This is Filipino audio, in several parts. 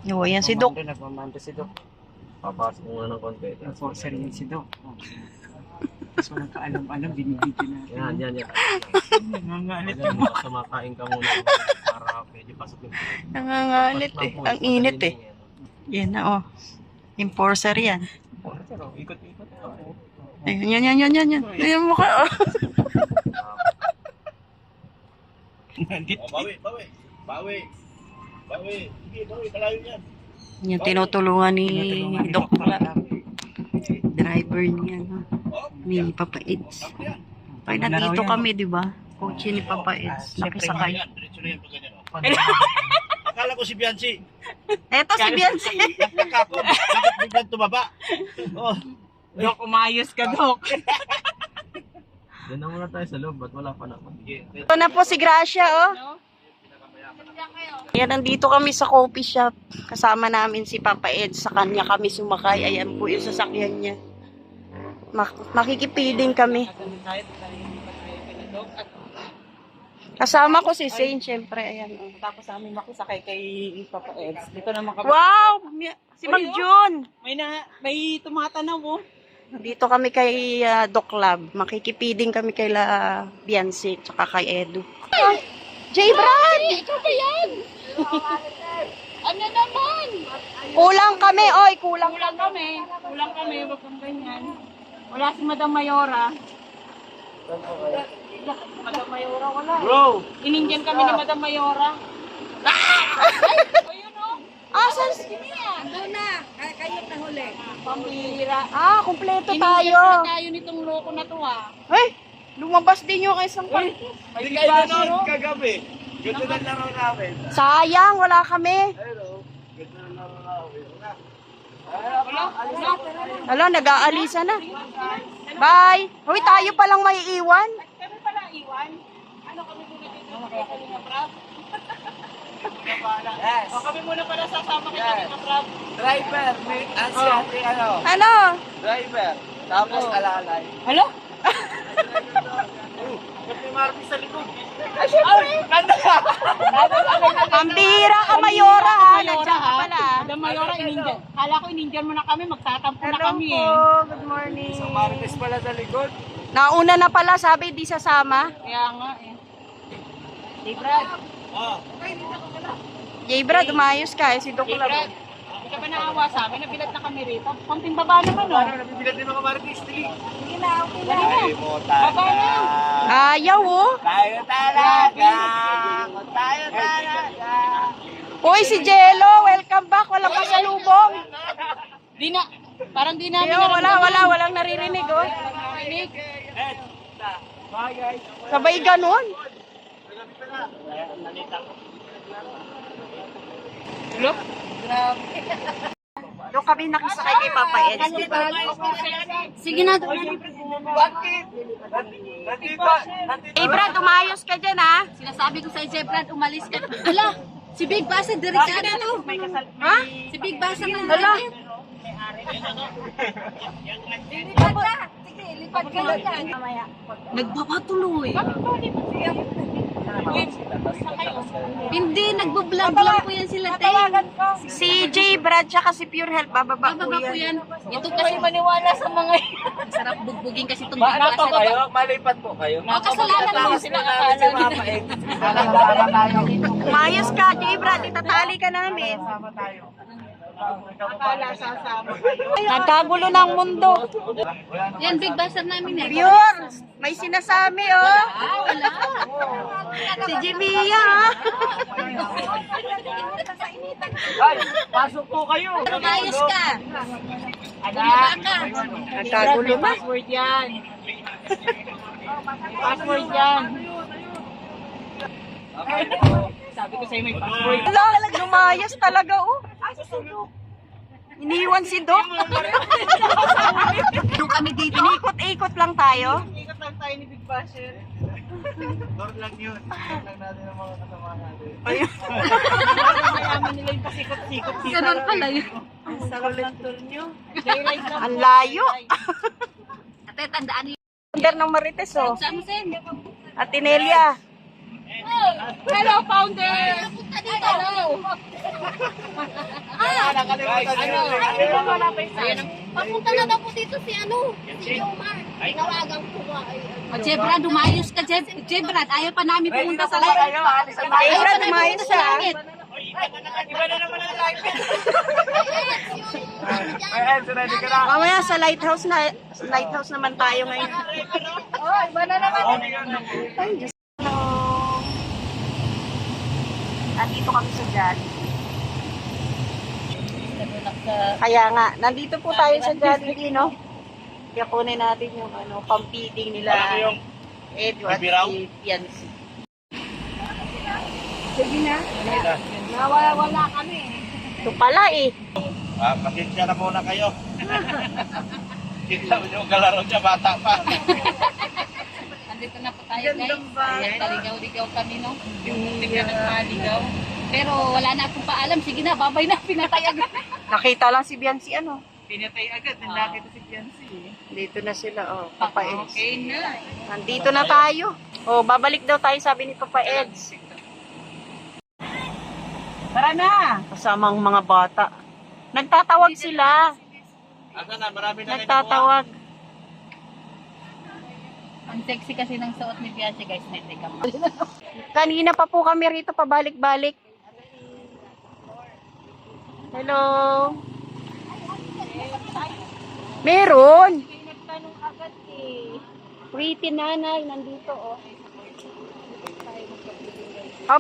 Oo, yan si Doc. Nagmamando si Doc. Papasok mo nga ng konti. Enforcer yun si Doc. Tapos walang kaalam-alam, binibigyan natin. Yan. Nangangalit Ayan, yung baka sumakain ka muna para pwede pasok yung Nangangalit eh. Ang init eh. Yan na oh. Enforcer yan. Pero ikot-ikot ako. Yan. Yan mukha oh. Bawi. Sige, bawi. Kalayo yan. Yan tinutulungan ni Doc. Driver niya. No? Ni Papa Eds. Ay, nandito kami, di ba? Coach ni Papa Eds. Nakisakay. Diretso na yan pag ganyan. Akala ko si Bianci. Eto si Bianci. Nakakako. Bakit biglang tumaba? Oh. Doc, umayos ka, Doc. Yan na muna tayo sa loob. Ba't wala pa naman? Ito na po si Gracia, oh. Ayan, nandito kami sa coffee shop. Kasama namin si Papa Ed. Sa kanya kami sumakay. Ayan po yung sasakyan niya. Makikipiling kami. Kasama ko si Zane, syempre. Ayan. Tapos amin makisakay kay Papa Eds. Dito naman kami. Wow! Si Mag Jun! May tumatanaw mo. Dito kami kay Doc Lab. Makikipiling kami kay La Bianci tsaka kay Edu. J. Brad! Ikaw ba yan? Ano naman? Kulang kami, oy! Kulang Kulang kami, wag kang ganyan. Wala si Madam Mayora. Madam Mayora, wala. Bro! Inindyan kami ni Madam Mayora. Ayun o. Asan? Doon na. Kayo na huli. Pambihira. Kumpleto Inindyan tayo. na tayo nitong loko na to ha. Lumabas din yung isang party. Hindi kayo nanonood kagabi. Ganda na laro namin. Sayang, wala kami. Ganda na laro namin. Hala, nag-aalisa na. Bye. Hoy, tayo palang may iwan. Kami pala iwan. Ano kami muna dito? Kami na Prab. Yes. O kami muna pala sasama kay kami na Prab. Driver, may asyate Ano? Driver, tapos alalay. Hello? Ba't may Marty sa likod? Pambira ka, Mayora, ha? Nandiyan ka pala. Madam Mayora, inindian. Kala ko inindian mo na kami, magtatampo na Hello kami po. eh. Good morning. Isang Marites pala sa likod. Nauna na pala, sabi, di sasama. Kaya nga eh. Hey Brad, Ah, J. Brad, umayos ka, si Doc hey Lab. Brad. Hindi ka ba naawa sa amin? Nabilat na kami rito. Konting baba naman oh. nabibigat din mga Marites. Dali. Sige na, okay na. Ay, mota Baba na. Ayaw, oh. Tayo talaga. Tayo talaga. Uy, si Jello, welcome back. Walang pasalubong. Di na, parang di namin Yo, walang naririnig, oh. narinig. Bye guys. Sabay ganun. Look. Doon kami nakisakay kay Papa Eds, di ba? Sige na, doon. Hey, Brad, umayos ka dyan, ha? Sinasabi ko sa Brad, umalis ka. Hala, si Big Basa delikado to. Ha? Si Big Basa na. Hala. Lipat ka. Sige, lipat ka na dyan. Nagpapatuloy. Hindi, nagbo-vlog lang po yan sila, Tay. Si J. Brad, tsaka si Pure Health, bababa po Bababa po yan. yan. Ito kasi maniwala sa mga Ang sarap bugbugin kasi itong Big Ano Basa. po kayo? Malipat po kayo? Makasalanan mo sila akala nila. Umayos ka, J. Brad, itatali ka namin. Akala sasama kayo. Nagkagulo ng mundo. Yan, Big Basa namin eh. Pure, may sinasabi, oh. Wala. Si Jimia, ha? Ay, pasok po kayo. Umayos ka. Bumaba ka. Nagkagulo ba? Password yan. Password yan. Sabi ko sa'yo may password. Wala, lumayas talaga, oh. Iniwan si Doc. Doon kami dito. Inikot-ikot lang tayo. Ikot lang tayo ni Big Basher. Door lang yun. Door lang natin ang mga kasama natin. Mayaman nila yung pasikot-sikot dito. Ganun pala yun. Ang sarap ng tour nyo. Daylight lang. Ang layo. Ate, tandaan niyo. Under ng Marites, oh. Samsen. Atinelia. Hello, founder! Hello! Papunta na daw po dito si Omar. Tinawagan ko ba? Jebrad, umayos ka, Jebrad. Ayaw pa namin pumunta sa langit. Jebrad, umayos siya. Iba na naman ang live. Mamaya sa lighthouse naman tayo ngayon. Oh, iba na naman. Hello. Nandito kami sa Jollibee. Kaya nga, nandito po tayo sa Jollibee, no? Kaya kunin natin yung pang-feeding nila. Edward at Fiancé. Sige na. Nawala kami. Ito pala eh. Pasensya na muna kayo. Kita mo yung kalaro niya, bata pa. Andito na po tayo, guys. Ayan, taligaw-ligaw kami, no? Hindi ka nagmaligaw. Pero wala na akong paalam. Sige na, babay na. Pinatay agad. Nakita lang si Fiancé, Pinatay agad. Nakita si Fiancé. Dito na sila, Papa Eds. Okay na. Nandito na tayo. Babalik daw tayo, sabi ni Papa Eds. Tara na. Kasamang mga bata. Nagtatawag sila. Asa na, marami na Nagtatawag. Ang sexy kasi ng suot ni Fiancé, guys. Teka mo. Kanina pa po kami rito, pabalik-balik. Hello. Meron. Nagtanong agad eh. Pretty nanay, nandito,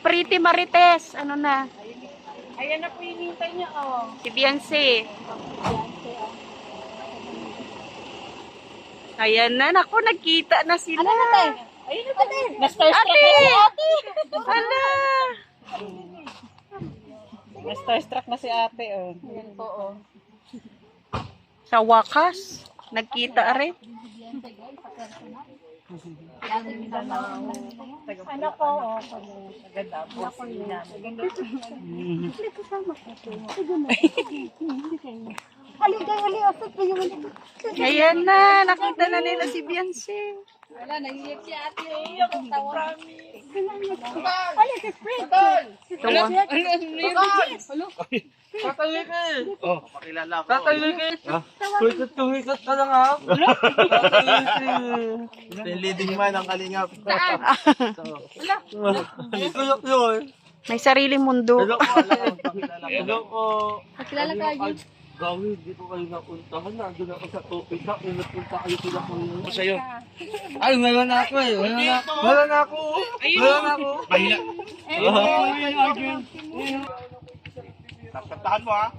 Pretty Marites. Ano na? Ayan na po hinihintay niya, Si Fiancé. Ayan na, naku, nagkita na sila. Ano na tayo? Ayun na tayo. Ate! Hala! Na-starstruck na si ate, Yan po, oh. Sa wakas, nagkita rin. Ano ko, Ganda po. Ayan na, nakita na nila si Fiancé. Wala, naiiyak si ate. Oh, pakilala ko. Tumikat ka lang, ha? Leading man ang kalingap. May sariling mundo. Hello po. Pakilala tayo. Gawin, dito kayo napuntahan. Nandun ako sa topic na. Kung napunta kayo sila kung... Sa'yo. Ay, wala na ako eh. Wala na ako. Wala na ako. Mahina. Takantahan mo ha.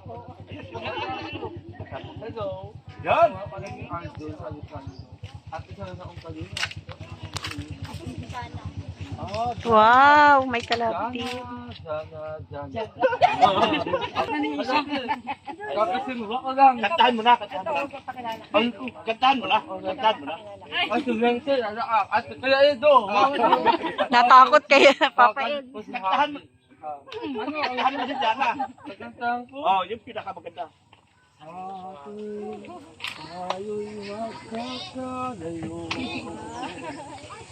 Hello. Yan. At isa na akong kanina. Wow, may kalapit. Jana. Kapisin mo ko lang. Kantahan mo na. Kantahan mo na. Ay, tumengse. At kaya ito. Natakot kaya, Papa Ed. Kantahan mo. Kantahan mo si Jana. Pagkantahan ko. Oh, yung pinakamaganda. Ayo'y magkakalayo.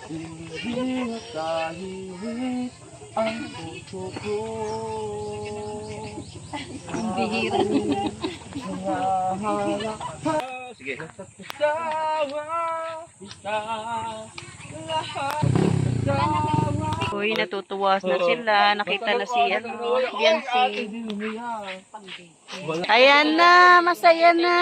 Hindi matahimik ang puso ko. Ang bihira. Sige. Tawa kita lahat. Uy, natutuwa na sila. Nakita na si Fiancé. Ayan na, masaya na.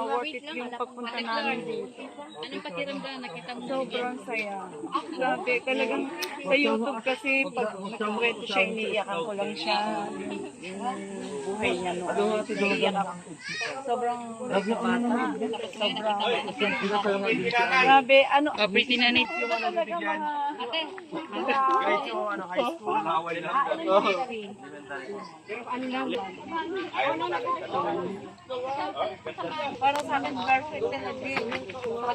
Worth it yung pagpunta namin dito. Anong pakiramdam? Nakita mo Sobrang saya. Grabe, talagang sa YouTube kasi pag nagkwento siya, iniiyakan ko lang siya. Yung buhay niya noon. Iniiyak ako. Sobrang bata. Grabe, ano? Pretty na nit. Yung ano talaga mga... Kahit yung high school, naway lang. Para sa akin, perfect talaga.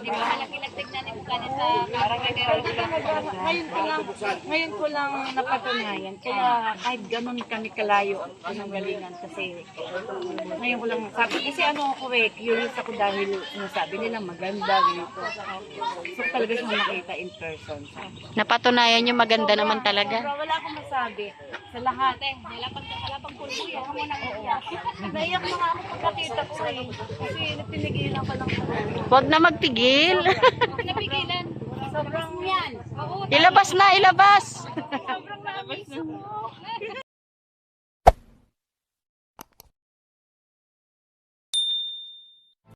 Di ba malaki-lagdag na ni Bukani sa Ngayon ko lang napatunayan. Kaya kahit ganun kami kalayo pinanggalingan kasi ngayon ko lang sabi. Kasi curious ako dahil sabi nila maganda, ganito. So talaga siyang nakita in person. Napatunayan nyo maganda naman talaga. Sobra, wala akong masabi. Sa lahat. Wala pang pulbo yan. Ako nang Naiyak na nga ako pagkakita ko eh. Kasi pinigilan ko lang talaga. Huwag na magpigil. napigilan. Sobrang Yan. Ilabas na, ilabas. sobrang namiss ko.